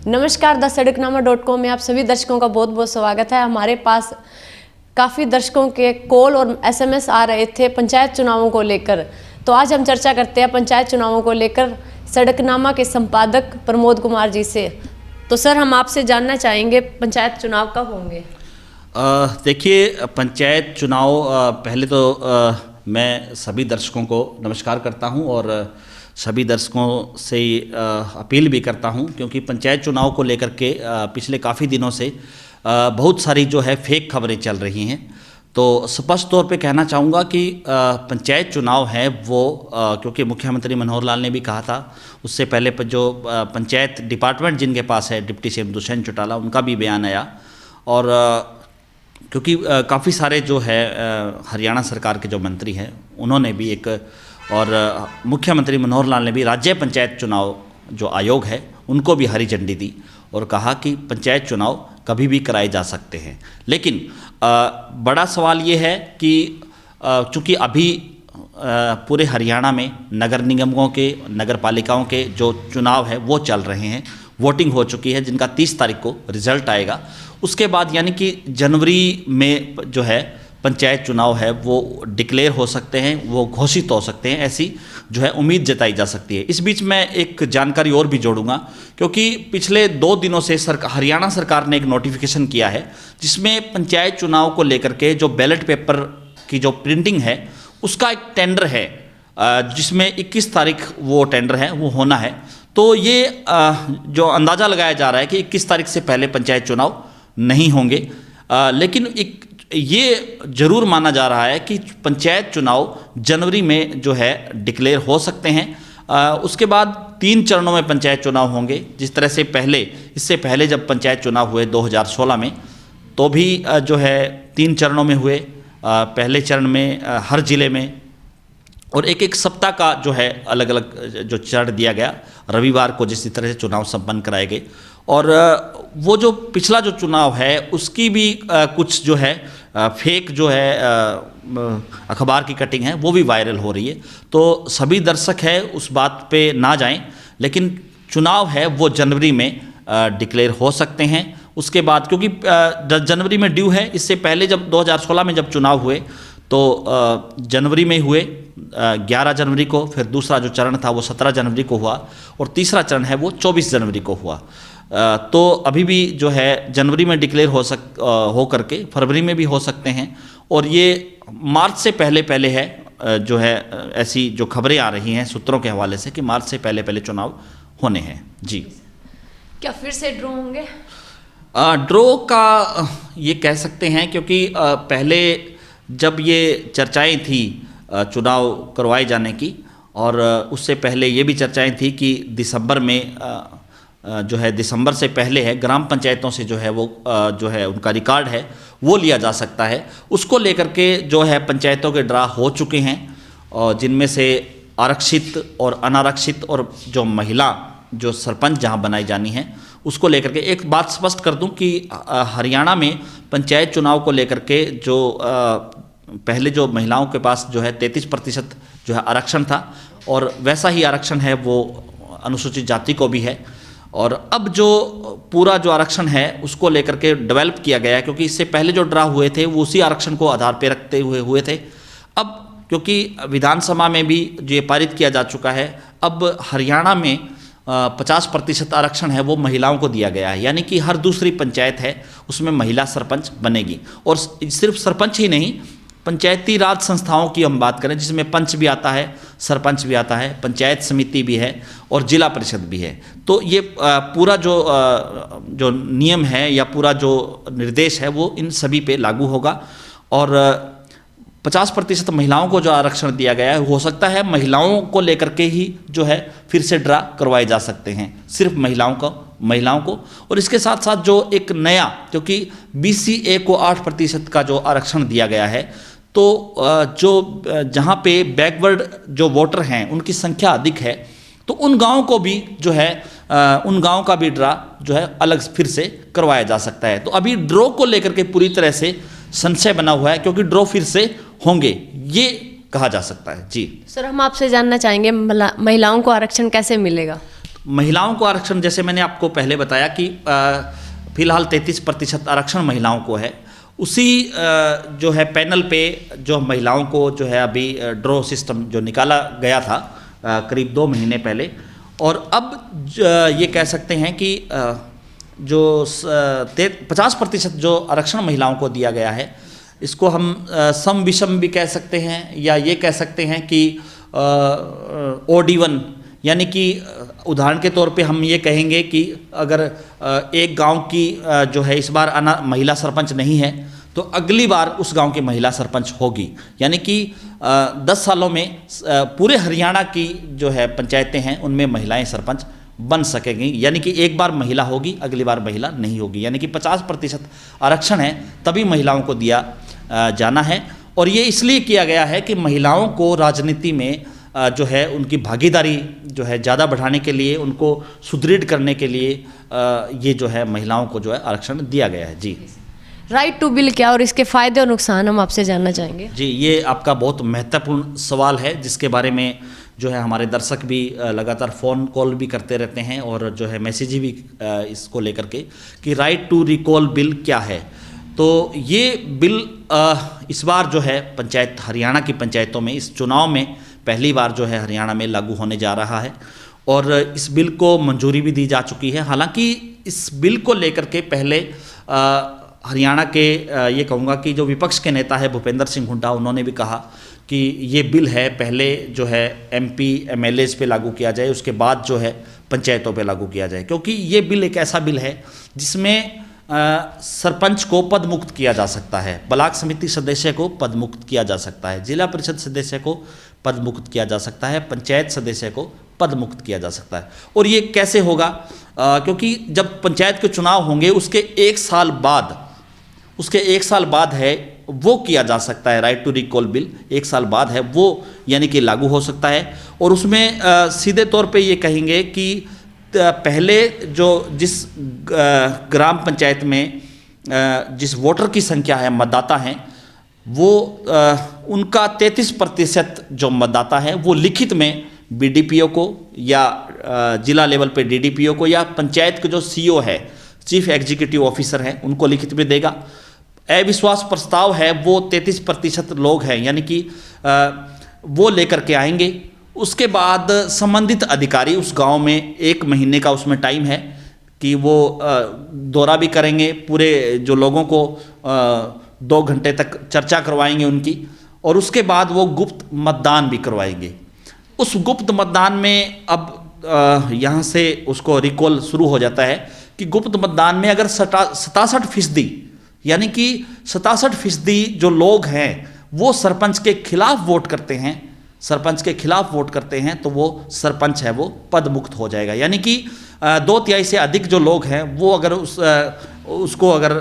नमस्कार, द-सड़कनामा.com में आप सभी दर्शकों का बहुत बहुत स्वागत है। हमारे पास काफ़ी दर्शकों के कॉल और एसएमएस आ रहे थे पंचायत चुनावों को लेकर। तो आज हम चर्चा करते हैं पंचायत चुनावों को लेकर सड़कनामा के संपादक प्रमोद कुमार जी से। तो सर, हम आपसे जानना चाहेंगे पंचायत चुनाव कब होंगे? देखिए, पंचायत चुनाव पहले तो मैं सभी दर्शकों को नमस्कार करता हूं और सभी दर्शकों से अपील भी करता हूं, क्योंकि पंचायत चुनाव को लेकर के पिछले काफ़ी दिनों से बहुत सारी जो है फेक खबरें चल रही हैं। तो स्पष्ट तौर पे कहना चाहूँगा कि पंचायत चुनाव है वो क्योंकि मुख्यमंत्री मनोहर लाल ने भी कहा था, उससे पहले पर जो पंचायत डिपार्टमेंट जिनके पास है डिप्टी सीएम दुष्यंत चौटाला, उनका भी बयान आया। और क्योंकि काफ़ी सारे जो है हरियाणा सरकार के जो मंत्री हैं उन्होंने भी एक, और मुख्यमंत्री मनोहर लाल ने भी राज्य पंचायत चुनाव जो आयोग है उनको भी हरी झंडी दी और कहा कि पंचायत चुनाव कभी भी कराए जा सकते हैं। लेकिन बड़ा सवाल ये है कि चूँकि अभी पूरे हरियाणा में नगर निगमों के, नगर पालिकाओं के जो चुनाव है वो चल रहे हैं, वोटिंग हो चुकी है जिनका 30 तारीख को रिजल्ट आएगा। उसके बाद यानी कि जनवरी में जो है पंचायत चुनाव है वो डिक्लेयर हो सकते हैं, वो घोषित हो सकते हैं, ऐसी जो है उम्मीद जताई जा सकती है। इस बीच मैं एक जानकारी और भी जोड़ूंगा, क्योंकि पिछले 2 दिनों से हरियाणा सरकार ने एक नोटिफिकेशन किया है जिसमें पंचायत चुनाव को लेकर के जो बैलेट पेपर की जो प्रिंटिंग है उसका एक टेंडर है, जिसमें 21 तारीख वो टेंडर है वो होना है। तो ये जो अंदाज़ा लगाया जा रहा है कि 21 तारीख से पहले पंचायत चुनाव नहीं होंगे, लेकिन एक ये जरूर माना जा रहा है कि पंचायत चुनाव जनवरी में जो है डिक्लेयर हो सकते हैं। उसके बाद 3 चरणों में पंचायत चुनाव होंगे। जिस तरह से इससे पहले जब पंचायत चुनाव हुए 2016 में, तो भी जो है 3 चरणों में हुए। पहले चरण में हर जिले में और एक सप्ताह का जो है अलग अलग जो चरण दिया गया, रविवार को जिस तरह से चुनाव संपन्न कराए गए। और वो जो पिछला जो चुनाव है उसकी भी कुछ जो है फेक जो है अखबार की कटिंग है वो भी वायरल हो रही है। तो सभी दर्शक है उस बात पे ना जाएं, लेकिन चुनाव है वो जनवरी में डिक्लेयर हो सकते हैं। उसके बाद क्योंकि जनवरी में ड्यू है, इससे पहले जब 2016 में जब चुनाव हुए तो जनवरी में हुए 11 जनवरी को, फिर दूसरा जो चरण था वो 17 जनवरी को हुआ और तीसरा चरण है वो 24 जनवरी को हुआ। तो अभी भी जो है जनवरी में डिक्लेयर हो करके फरवरी में भी हो सकते हैं, और ये मार्च से पहले है जो है ऐसी जो खबरें आ रही हैं सूत्रों के हवाले से कि मार्च से पहले चुनाव होने हैं। जी, क्या फिर से ड्रॉ होंगे? ड्रॉ का ये कह सकते हैं, क्योंकि पहले जब ये चर्चाएं थी चुनाव करवाए जाने की, और उससे पहले ये भी चर्चाएं थी कि दिसंबर में जो है दिसंबर से पहले है ग्राम पंचायतों से जो है वो जो है उनका रिकॉर्ड है वो लिया जा सकता है। उसको लेकर के जो है पंचायतों के ड्रा हो चुके हैं, और जिनमें से आरक्षित और अनारक्षित और जो महिला जो सरपंच जहां बनाई जानी है उसको लेकर के एक बात स्पष्ट कर दूं कि हरियाणा में पंचायत चुनाव को लेकर के जो पहले जो महिलाओं के पास जो है 33% जो है आरक्षण था, और वैसा ही आरक्षण है वो अनुसूचित जाति को भी है। और अब जो पूरा जो आरक्षण है उसको लेकर के डेवलप किया गया है, क्योंकि इससे पहले जो ड्रा हुए थे वो उसी आरक्षण को आधार पे रखते हुए थे। अब क्योंकि विधानसभा में भी जो ये पारित किया जा चुका है, अब हरियाणा में 50% आरक्षण है वो महिलाओं को दिया गया है, यानी कि हर दूसरी पंचायत है उसमें महिला सरपंच बनेगी। और सिर्फ सरपंच ही नहीं, पंचायती राज संस्थाओं की हम बात करें जिसमें पंच भी आता है, सरपंच भी आता है, पंचायत समिति भी है और जिला परिषद भी है। तो ये पूरा जो नियम है या पूरा जो निर्देश है वो इन सभी पे लागू होगा। और 50% महिलाओं को जो आरक्षण दिया गया है, हो सकता है महिलाओं को लेकर के ही जो है फिर से ड्रा करवाए जा सकते हैं, सिर्फ महिलाओं को। और इसके साथ साथ जो एक नया, क्योंकि BCA को 8% का जो आरक्षण दिया गया है, तो जो जहाँ पे बैकवर्ड जो वोटर हैं उनकी संख्या अधिक है, तो उन गाँव को भी जो है उन गाँव का भी ड्रा जो है अलग फिर से करवाया जा सकता है। तो अभी ड्रॉ को लेकर के पूरी तरह से संशय बना हुआ है, क्योंकि ड्रॉ फिर से होंगे ये कहा जा सकता है। जी सर, हम आपसे जानना चाहेंगे महिलाओं को आरक्षण कैसे मिलेगा? महिलाओं को आरक्षण, जैसे मैंने आपको पहले बताया कि फिलहाल 33% आरक्षण महिलाओं को है। उसी जो है पैनल पे जो महिलाओं को जो है अभी ड्रॉ सिस्टम जो निकाला गया था करीब 2 महीने पहले, और अब ये कह सकते हैं कि जो 50% जो आरक्षण महिलाओं को दिया गया है, इसको हम सम विषम भी कह सकते हैं, या ये कह सकते हैं कि OD1, यानी कि उदाहरण के तौर पे हम ये कहेंगे कि अगर एक गांव की जो है इस बार महिला सरपंच नहीं है, तो अगली बार उस गांव की महिला सरपंच होगी। यानी कि 10 सालों में पूरे हरियाणा की जो है पंचायतें हैं उनमें महिलाएं सरपंच बन सकेंगी। यानी कि एक बार महिला होगी, अगली बार महिला नहीं होगी। यानी कि 50% आरक्षण है तभी महिलाओं को दिया जाना है। और ये इसलिए किया गया है कि महिलाओं को राजनीति में जो है उनकी भागीदारी जो है ज़्यादा बढ़ाने के लिए, उनको सुदृढ़ करने के लिए ये जो है महिलाओं को जो है आरक्षण दिया गया है। जी, राइट टू बिल क्या और इसके फ़ायदे और नुकसान हम आपसे जानना चाहेंगे। जी, ये आपका बहुत महत्वपूर्ण सवाल है, जिसके बारे में जो है हमारे दर्शक भी लगातार फ़ोन कॉल भी करते रहते हैं और जो है मैसेज भी इसको लेकर के कि राइट टू रिकॉल बिल क्या है। तो ये बिल इस बार जो है पंचायत, हरियाणा की पंचायतों में इस चुनाव में पहली बार जो है हरियाणा में लागू होने जा रहा है, और इस बिल को मंजूरी भी दी जा चुकी है। हालांकि इस बिल को लेकर के पहले हरियाणा के ये कहूँगा कि जो विपक्ष के नेता है भूपेंद्र सिंह हुड्डा, उन्होंने भी कहा कि ये बिल है पहले जो है MP MLAs पे लागू किया जाए, उसके बाद जो है पंचायतों पे लागू किया जाए, क्योंकि ये बिल एक ऐसा बिल है जिसमें सरपंच को पद मुक्त किया जा सकता है, ब्लॉक समिति सदस्य को पद मुक्त किया जा सकता है, जिला परिषद सदस्य को पद मुक्त किया जा सकता है, पंचायत सदस्य को पद मुक्त किया जा सकता है। और ये कैसे होगा? क्योंकि जब पंचायत के चुनाव होंगे उसके 1 साल बाद है वो किया जा सकता है। राइट टू रिकॉल बिल 1 साल बाद है वो, यानी कि लागू हो सकता है। और उसमें सीधे तौर पे ये कहेंगे कि पहले जो जिस ग्राम पंचायत में जिस वोटर की संख्या है, मतदाता हैं, वो उनका 33% जो मतदाता है वो लिखित में BDPO को या जिला लेवल पे DDPO को या पंचायत के जो CO है, चीफ एग्जीक्यूटिव ऑफिसर हैं, उनको लिखित में देगा। अविश्वास प्रस्ताव है वो 33% लोग हैं, यानी कि वो लेकर के आएंगे। उसके बाद संबंधित अधिकारी उस गांव में 1 महीने का उसमें टाइम है कि वो दौरा भी करेंगे, पूरे जो लोगों को 2 घंटे तक चर्चा करवाएंगे उनकी, और उसके बाद वो गुप्त मतदान भी करवाएंगे। उस गुप्त मतदान में अब यहाँ से उसको रिकॉल शुरू हो जाता है कि गुप्त मतदान में अगर 67%, यानी कि 67% जो लोग हैं वो सरपंच के खिलाफ वोट करते हैं, तो वो सरपंच है वो पद मुक्त हो जाएगा। यानी कि 2/3 से अधिक जो लोग हैं वो अगर उसको अगर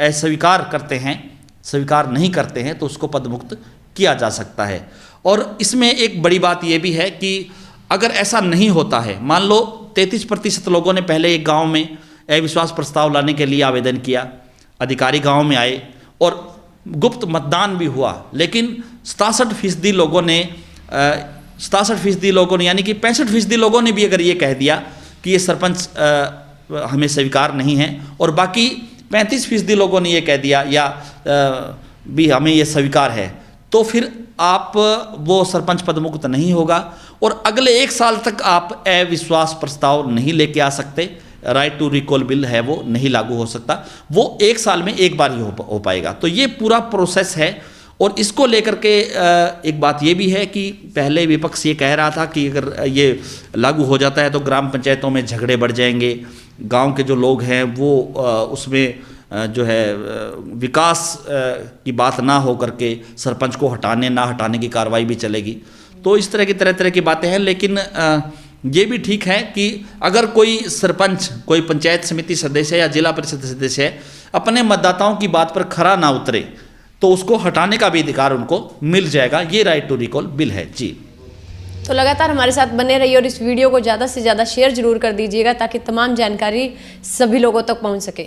अस्वीकार करते हैं, स्वीकार नहीं करते हैं, तो उसको पद मुक्त किया जा सकता है। और इसमें एक बड़ी बात ये भी है कि अगर ऐसा नहीं होता है, मान लो 33% लोगों ने पहले एक गांव में अविश्वास प्रस्ताव लाने के लिए आवेदन किया, अधिकारी गांव में आए और गुप्त मतदान भी हुआ, लेकिन 67% लोगों ने 67% लोगों ने यानी कि 65% लोगों ने भी अगर ये कह दिया कि ये सरपंच हमें स्वीकार नहीं है, और बाकी 35% लोगों ने ये कह दिया या भी हमें ये स्वीकार है, तो फिर आप वो सरपंच पद मुक्त नहीं होगा और अगले 1 साल तक आप अविश्वास प्रस्ताव नहीं लेके आ सकते। राइट टू रिकॉल बिल है वो नहीं लागू हो सकता, वो 1 साल में एक बार ही हो पाएगा। तो ये पूरा प्रोसेस है। और इसको लेकर के एक बात ये भी है कि पहले विपक्ष ये कह रहा था कि अगर ये लागू हो जाता है तो ग्राम पंचायतों में झगड़े बढ़ जाएंगे, गांव के जो लोग हैं वो उसमें जो है विकास की बात ना हो करके सरपंच को हटाने ना हटाने की कार्रवाई भी चलेगी। तो इस तरह की बातें हैं। लेकिन ये भी ठीक है कि अगर कोई सरपंच, कोई पंचायत समिति सदस्य या जिला परिषद सदस्य अपने मतदाताओं की बात पर खरा ना उतरे तो उसको हटाने का भी अधिकार उनको मिल जाएगा। ये राइट टू रिकॉल बिल है। जी, तो लगातार हमारे साथ बने रहिए और इस वीडियो को ज़्यादा से ज़्यादा शेयर जरूर कर दीजिएगा ताकि तमाम जानकारी सभी लोगों तक पहुंच सके।